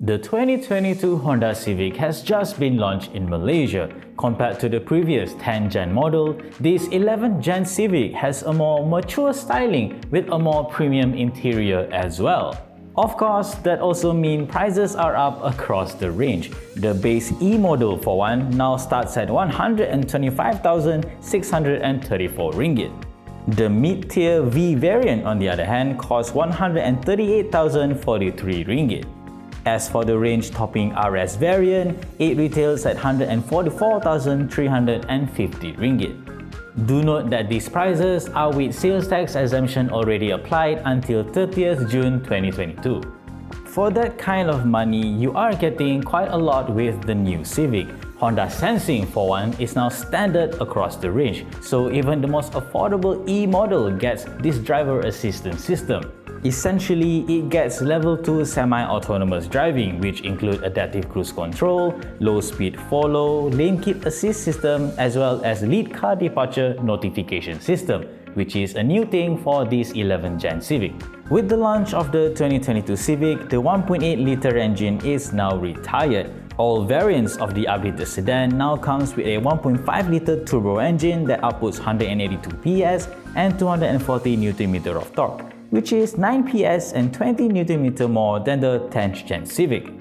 The 2022 Honda Civic has just been launched in Malaysia. Compared to the previous 10th Gen model, this 11th Gen Civic has a more mature styling with a more premium interior as well. Of course, that also means prices are up across the range. The base E model for one now starts at 125,634 ringgit. The mid-tier V variant on the other hand costs 138,043 ringgit. As for the range-topping RS variant, it retails at 144,350 ringgit. Do note that these prices are with sales tax exemption already applied until 30th June 2022. For that kind of money, you are getting quite a lot with the new Civic. Honda Sensing, for one, is now standard across the range, so even the most affordable E model gets this driver assistance system. Essentially, it gets level 2 semi-autonomous driving, which include adaptive cruise control, low-speed follow, lane keep assist system, as well as lead car departure notification system, which is a new thing for this 11th Gen Civic. With the launch of the 2022 Civic, the 1.8-liter engine is now retired. All variants of the updated sedan now comes with a 1.5-liter turbo engine that outputs 182 PS and 240 Nm of torque, which is 9 PS and 20 Nm more than the 10th Gen Civic.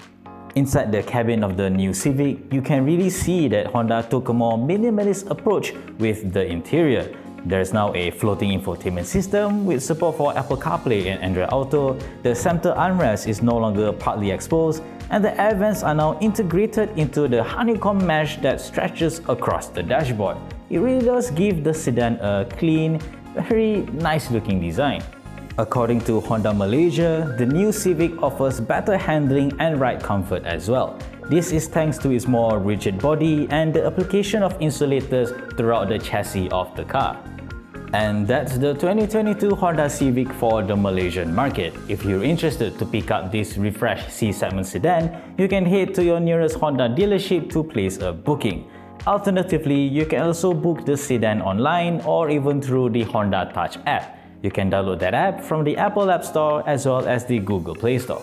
Inside the cabin of the new Civic, you can really see that Honda took a more minimalist approach with the interior. There's now a floating infotainment system with support for Apple CarPlay and Android Auto, the center armrest is no longer partly exposed, and the air vents are now integrated into the honeycomb mesh that stretches across the dashboard. It really does give the sedan a clean, very nice looking design. According to Honda Malaysia, the new Civic offers better handling and ride comfort as well. This is thanks to its more rigid body and the application of insulators throughout the chassis of the car. And that's the 2022 Honda Civic for the Malaysian market. If you're interested to pick up this refreshed C-segment sedan, you can head to your nearest Honda dealership to place a booking. Alternatively, you can also book the sedan online or even through the Honda Touch app. You can download that app from the Apple App Store as well as the Google Play Store.